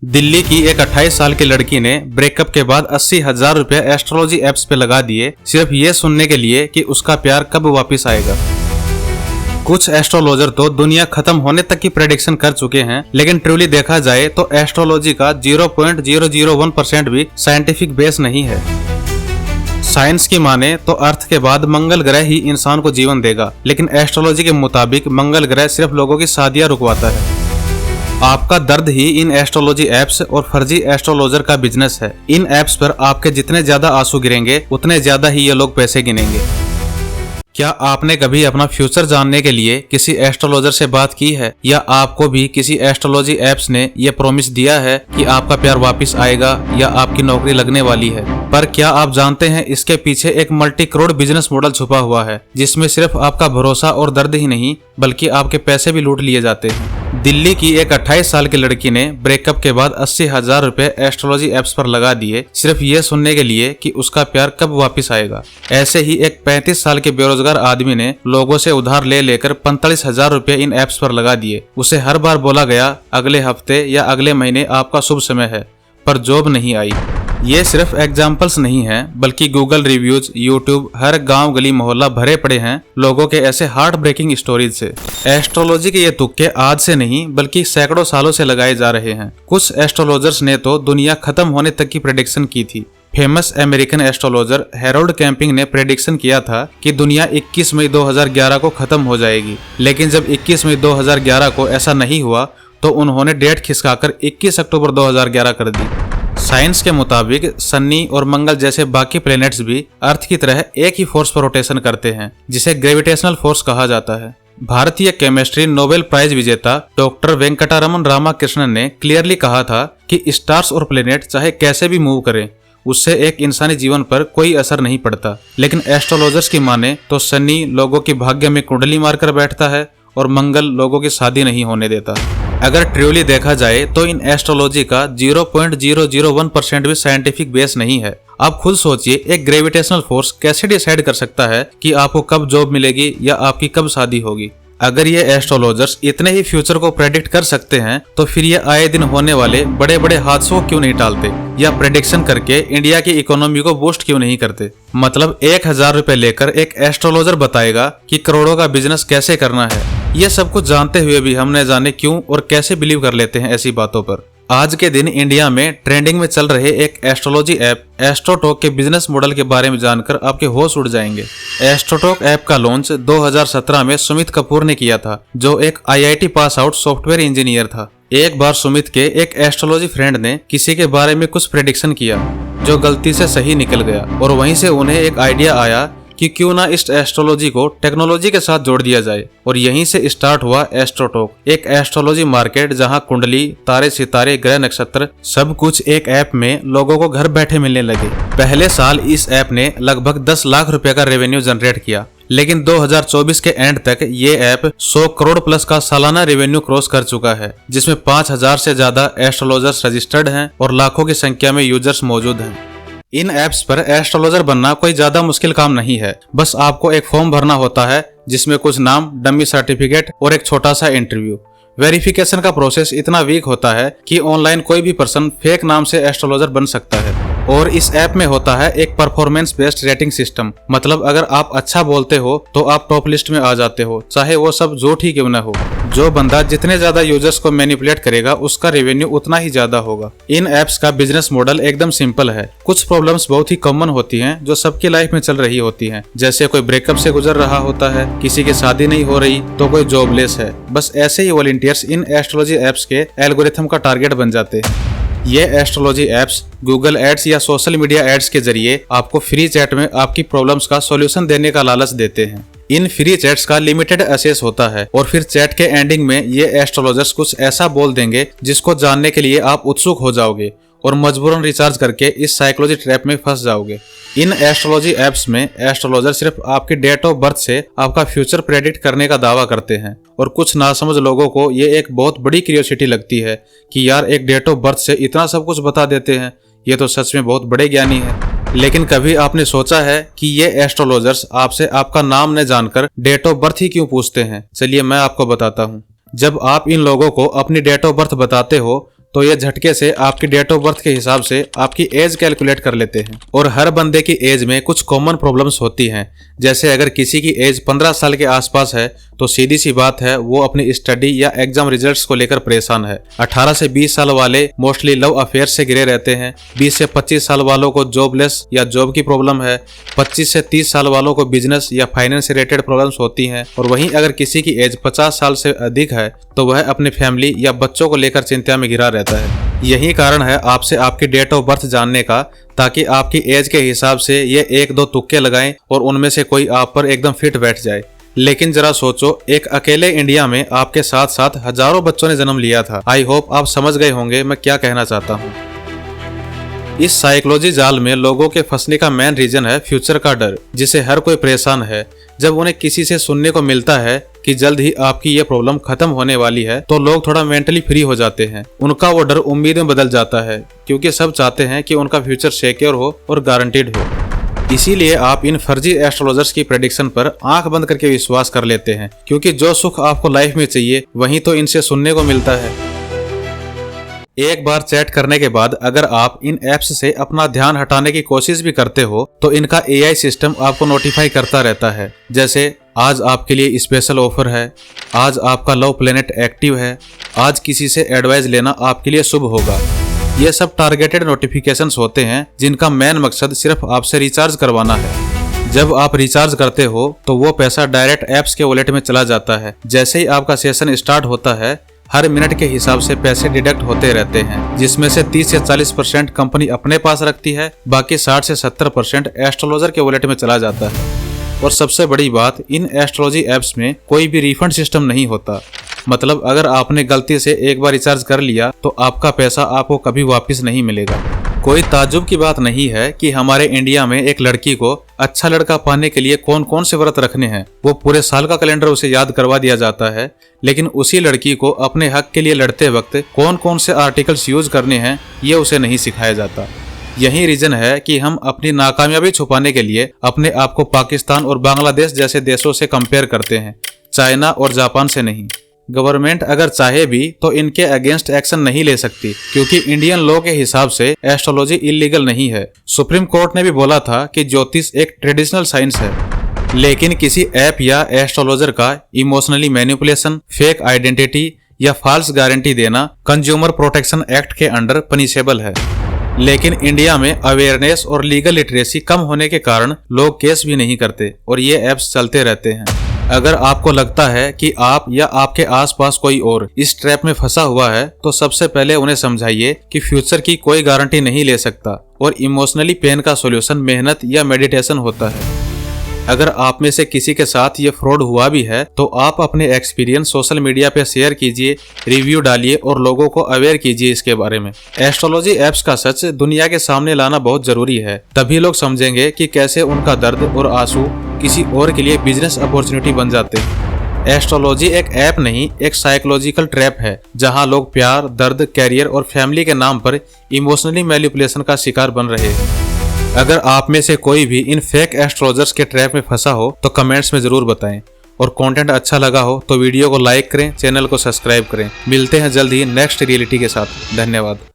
दिल्ली की एक 28 साल की लड़की ने ब्रेकअप के बाद 80,000 रुपए एस्ट्रोलॉजी एप्स पे लगा दिए सिर्फ ये सुनने के लिए कि उसका प्यार कब वापस आएगा। कुछ एस्ट्रोलॉजर तो दुनिया खत्म होने तक की प्रेडिक्शन कर चुके हैं, लेकिन ट्रूली देखा जाए तो एस्ट्रोलॉजी का 0.001% भी साइंटिफिक बेस नहीं है। साइंस की माने तो अर्थ के बाद मंगल ग्रह ही इंसान को जीवन देगा, लेकिन एस्ट्रोलॉजी के मुताबिक मंगल ग्रह सिर्फ लोगों की शादियां रुकवाता है। आपका दर्द ही इन एस्ट्रोलॉजी एप्स और फर्जी एस्ट्रोलॉजर का बिजनेस है। इन एप्स पर आपके जितने ज्यादा आंसू गिरेंगे उतने ज्यादा ही ये लोग पैसे गिनेंगे। क्या आपने कभी अपना फ्यूचर जानने के लिए किसी एस्ट्रोलॉजर से बात की है, या आपको भी किसी एस्ट्रोलॉजी एप्स ने यह प्रॉमिस दिया है कि आपका प्यार वापस आएगा या आपकी नौकरी लगने वाली है? पर क्या आप जानते हैं इसके पीछे एक मल्टी करोड़ बिजनेस मॉडल छुपा हुआ है, जिसमें सिर्फ आपका भरोसा और दर्द ही नहीं बल्कि आपके पैसे भी लूट लिए जाते हैं। दिल्ली की एक 28 साल की लड़की ने ब्रेकअप के बाद 80,000 रुपए एस्ट्रोलॉजी एप्स पर लगा दिए सिर्फ ये सुनने के लिए कि उसका प्यार कब वापस आएगा। ऐसे ही एक 35 साल के बेरोजगार आदमी ने लोगों से उधार ले लेकर 45,000 रुपए इन एप्स पर लगा दिए। उसे हर बार बोला गया अगले हफ्ते या अगले महीने आपका शुभ समय है, पर जॉब नहीं आई। ये सिर्फ एग्जाम्पल्स नहीं हैं, बल्कि गूगल रिव्यूज, यूट्यूब, हर गांव गली मोहल्ला भरे पड़े हैं लोगों के ऐसे हार्ट ब्रेकिंग स्टोरीज से। एस्ट्रोलॉजी के ये तुक्के आज से नहीं बल्कि सैकड़ों सालों से लगाए जा रहे हैं। कुछ एस्ट्रोलॉजर्स ने तो दुनिया खत्म होने तक की प्रेडिक्शन की थी। Famous American astrologer Harold camping ने प्रेडिक्शन किया था कि दुनिया 21 मई 2011 को खत्म हो जाएगी, लेकिन जब 21 मई 2011 को ऐसा नहीं हुआ तो उन्होंने डेट खिसकाकर 21 अक्टूबर 2011 कर दी। साइंस के मुताबिक शनि और मंगल जैसे बाकी प्लैनेट्स भी अर्थ की तरह एक ही फोर्स पर रोटेशन करते हैं, जिसे ग्रेविटेशनल फोर्स कहा जाता है। भारतीय केमिस्ट्री नोबेल प्राइज विजेता डॉक्टर वेंकटरमन रामाकृष्णन ने क्लियरली कहा था कि स्टार्स और प्लैनेट चाहे कैसे भी मूव करें, उससे एक इंसानी जीवन पर कोई असर नहीं पड़ता। लेकिन एस्ट्रोलॉजर्स की माने तो शनि लोगों की भाग्य में कुंडली मारकर बैठता है और मंगल लोगों की शादी नहीं होने देता। अगर ट्रूली देखा जाए तो इन एस्ट्रोलॉजी का 0.001% भी साइंटिफिक बेस नहीं है। आप खुद सोचिए, एक ग्रेविटेशनल फोर्स कैसे डिसाइड कर सकता है कि आपको कब जॉब मिलेगी या आपकी कब शादी होगी? अगर ये एस्ट्रोलॉजर्स इतने ही फ्यूचर को प्रेडिक्ट कर सकते हैं तो फिर ये आए दिन होने वाले बड़े बड़े हादसों क्यों नहीं टालते, या प्रेडिक्शन करके इंडिया की इकोनॉमी को बूस्ट क्यों नहीं करते? मतलब 1,000 रुपए लेकर एक एस्ट्रोलॉजर बताएगा कि करोड़ों का बिजनेस कैसे करना है। ये सब कुछ जानते हुए भी हम न जाने क्यों और कैसे बिलीव कर लेते हैं ऐसी बातों पर। आज के दिन इंडिया में ट्रेंडिंग में चल रहे एक एस्ट्रोलॉजी ऐप एस्ट्रोटॉक के बिजनेस मॉडल के बारे में जानकर आपके होश उड़ जाएंगे। एस्ट्रोटॉक ऐप का लॉन्च 2017 में सुमित कपूर ने किया था, जो एक IIT pass out software engineer था। एक बार सुमित के एक एस्ट्रोलॉजी फ्रेंड ने किसी के बारे में कुछ प्रेडिक्शन किया जो गलती से सही निकल गया, और वहीं से उन्हें एक आइडिया आया कि क्यों ना इस एस्ट्रोलॉजी को टेक्नोलॉजी के साथ जोड़ दिया जाए। और यहीं से स्टार्ट हुआ एस्ट्रोटॉक, एक एस्ट्रोलॉजी मार्केट जहां कुंडली, तारे, सितारे, ग्रह, नक्षत्र सब कुछ एक ऐप में लोगों को घर बैठे मिलने लगे। पहले साल इस ऐप ने लगभग 10 लाख रुपए का रेवेन्यू जनरेट किया, लेकिन 2024 के एंड तक ये ऐप 100 करोड़ प्लस का सालाना रेवेन्यू क्रॉस कर चुका है, जिसमें 5,000 से ज्यादा एस्ट्रोलॉजर्स रजिस्टर्ड हैं और लाखों की संख्या में यूजर्स मौजूद हैं। इन ऐप्स पर एस्ट्रोलॉजर बनना कोई ज्यादा मुश्किल काम नहीं है। बस आपको एक फॉर्म भरना होता है जिसमें कुछ नाम, डमी सर्टिफिकेट और एक छोटा सा इंटरव्यू। वेरिफिकेशन का प्रोसेस इतना वीक होता है कि ऑनलाइन कोई भी पर्सन फेक नाम से एस्ट्रोलॉजर बन सकता है। और इस ऐप में होता है एक परफॉर्मेंस बेस्ड रेटिंग सिस्टम। मतलब अगर आप अच्छा बोलते हो तो आप टॉप लिस्ट में आ जाते हो, चाहे वो सब झूठ ही क्यों न हो। जो बंदा जितने ज्यादा यूजर्स को मैनिपुलेट करेगा उसका रेवेन्यू उतना ही ज्यादा होगा। इन ऐप्स का बिजनेस मॉडल एकदम सिंपल है। कुछ प्रॉब्लम्स बहुत ही कॉमन होती हैं जो सबकी लाइफ में चल रही होती हैं, जैसे कोई ब्रेकअप से गुजर रहा होता है, किसी की शादी नहीं हो रही तो कोई जॉबलेस है। बस ऐसे ही वॉलंटियर्स इन एस्ट्रोलॉजी ऐप्स के एल्गोरिथम का टारगेट बन जाते हैं। ये एस्ट्रोलॉजी ऐप्स गूगल एड्स या सोशल मीडिया एड्स के जरिए आपको फ्री चैट में आपकी प्रॉब्लम्स का सॉल्यूशन देने का लालच देते हैं। इन फ्री चैट्स का लिमिटेड एक्सेस होता है और फिर चैट के एंडिंग में ये एस्ट्रोलॉजर्स कुछ ऐसा बोल देंगे जिसको जानने के लिए आप उत्सुक हो जाओगे और मजबूरन रिचार्ज करके इस साइकोलॉजी ट्रैप में फंस जाओगे। इन एस्ट्रोलॉजी ऐप्स में एस्ट्रोलॉजर सिर्फ आपकी डेट ऑफ बर्थ से आपका फ्यूचर प्रेडिक्ट करने का दावा करते हैं, और कुछ नासमझ लोगों को ये एक बहुत बड़ी क्यूरियोसिटी लगती है कि यार एक डेट ऑफ बर्थ से इतना सब कुछ बता देते हैं, ये तो सच में बहुत बड़े ज्ञानी है। लेकिन कभी आपने सोचा है कि ये एस्ट्रोलॉजर्स आपसे आपका नाम न जानकर डेट ऑफ बर्थ ही क्यों पूछते हैं? चलिए मैं आपको बताता हूँ। जब आप इन लोगों को अपनी डेट ऑफ बर्थ बताते हो तो ये झटके से आपकी डेट ऑफ बर्थ के हिसाब से आपकी एज कैलकुलेट कर लेते हैं। और हर बंदे की एज में कुछ कॉमन प्रॉब्लम्स होती हैं। जैसे अगर किसी की एज 15 साल के आसपास है तो सीधी सी बात है वो अपनी स्टडी या एग्जाम रिजल्ट्स को लेकर परेशान है। 18 से 20 साल वाले मोस्टली लव अफेयर से घिरे रहते हैं। 20 से 25 साल वालों को जॉबलेस या जॉब की प्रॉब्लम है। 25 से 30 साल वालों को बिजनेस या फाइनेंस से रिलेटेड प्रॉब्लम्स होती हैं। और वहीं अगर किसी की एज 50 साल से अधिक है तो वह अपनी फैमिली या बच्चों को लेकर चिंता में घिरा रहता है। यही कारण है आपसे आपकी डेट ऑफ बर्थ जानने का, ताकि आपकी एज के हिसाब से ये 1-2 तुक्के लगाएं और उनमें से कोई आप पर एकदम फिट बैठ जाए। लेकिन जरा सोचो, एक अकेले इंडिया में आपके साथ साथ हजारों बच्चों ने जन्म लिया था। आई होप आप समझ गए होंगे मैं क्या कहना चाहता हूँ। इस साइकोलॉजी जाल में लोगों के फंसने का मेन रीजन है फ्यूचर का डर, जिसे हर कोई परेशान है। जब उन्हें किसी से सुनने को मिलता है कि जल्द ही आपकी ये प्रॉब्लम खत्म होने वाली है तो लोग थोड़ा मेंटली फ्री हो जाते हैं। उनका वो डर उम्मीद में बदल जाता है, क्योंकि सब चाहते हैं कि उनका फ्यूचर सिक्योर हो और गारंटीड हो। इसीलिए आप इन फर्जी एस्ट्रोलॉजर्स की प्रेडिक्शन पर आंख बंद करके विश्वास कर लेते हैं, क्योंकि जो सुख आपको लाइफ में चाहिए वही तो इनसे सुनने को मिलता है। एक बार चैट करने के बाद अगर आप इन ऐप्स से अपना ध्यान हटाने की कोशिश भी करते हो तो इनका AI सिस्टम आपको नोटिफाई करता रहता है। जैसे आज आपके लिए स्पेशल ऑफर है, आज आपका लव प्लेनेट एक्टिव है, आज किसी से एडवाइस लेना आपके लिए शुभ होगा। ये सब टारगेटेड नोटिफिकेशंस होते हैं जिनका मेन मकसद सिर्फ आपसे रिचार्ज करवाना है। जब आप रिचार्ज करते हो तो वो पैसा डायरेक्ट ऐप्स के वॉलेट में चला जाता है। जैसे ही आपका सेशन स्टार्ट होता है हर मिनट के हिसाब से पैसे डिडक्ट होते रहते हैं, जिसमें से 30 से 40% कंपनी अपने पास रखती है, बाकी 60 से 70% एस्ट्रोलॉजर के वॉलेट में चला जाता है। और सबसे बड़ी बात, इन एस्ट्रोलॉजी ऐप्स में कोई भी रिफंड सिस्टम नहीं होता। मतलब अगर आपने गलती से एक बार रिचार्ज कर लिया तो आपका पैसा आपको कभी वापस नहीं मिलेगा। कोई ताज्जुब की बात नहीं है कि हमारे इंडिया में एक लड़की को अच्छा लड़का पाने के लिए कौन कौन से व्रत रखने हैं वो पूरे साल का कैलेंडर उसे याद करवा दिया जाता है, लेकिन उसी लड़की को अपने हक के लिए लड़ते वक्त कौन कौन से आर्टिकल्स यूज करने हैं ये उसे नहीं सिखाया जाता। यही रीजन है कि हम अपनी नाकामयाबी छुपाने के लिए अपने आप को पाकिस्तान और बांग्लादेश जैसे देशों से कंपेयर करते हैं, चाइना और जापान से नहीं। गवर्नमेंट अगर चाहे भी तो इनके अगेंस्ट एक्शन नहीं ले सकती, क्योंकि इंडियन लॉ के हिसाब से एस्ट्रोलॉजी इलीगल नहीं है। सुप्रीम कोर्ट ने भी बोला था कि ज्योतिष एक ट्रेडिशनल साइंस है, लेकिन किसी ऐप या एस्ट्रोलॉजर का इमोशनली मैनिपुलेशन, फेक आइडेंटिटी या फॉल्स गारंटी देना कंज्यूमर प्रोटेक्शन एक्ट के अंडर पनिशेबल है। लेकिन इंडिया में अवेयरनेस और लीगल लिटरेसी कम होने के कारण लोग केस भी नहीं करते और ये ऐप्स चलते रहते हैं। अगर आपको लगता है कि आप या आपके आसपास कोई और इस ट्रैप में फंसा हुआ है तो सबसे पहले उन्हें समझाइए कि फ्यूचर की कोई गारंटी नहीं ले सकता और इमोशनली पेन का सॉल्यूशन मेहनत या मेडिटेशन होता है। अगर आप में से किसी के साथ ये फ्रॉड हुआ भी है तो आप अपने एक्सपीरियंस सोशल मीडिया पे शेयर कीजिए, रिव्यू डालिए और लोगों को अवेयर कीजिए इसके बारे में। एस्ट्रोलॉजी ऐप्स का सच दुनिया के सामने लाना बहुत जरूरी है, तभी लोग समझेंगे कि कैसे उनका दर्द और आंसू किसी और के लिए बिजनेस अपॉर्चुनिटी बन जाते हैं। एस्ट्रोलॉजी एक ऐप नहीं, एक साइकोलॉजिकल ट्रैप है जहां लोग प्यार, दर्द, कैरियर और फैमिली के नाम पर इमोशनली मैनिपुलेशन का शिकार बन रहे हैं। अगर आप में से कोई भी इन फेक एस्ट्रोलॉजर्स के ट्रैप में फंसा हो तो कमेंट्स में जरूर बताएं, और कंटेंट अच्छा लगा हो तो वीडियो को लाइक करें, चैनल को सब्सक्राइब करें। मिलते हैं जल्द ही नेक्स्ट रियलिटी के साथ। धन्यवाद।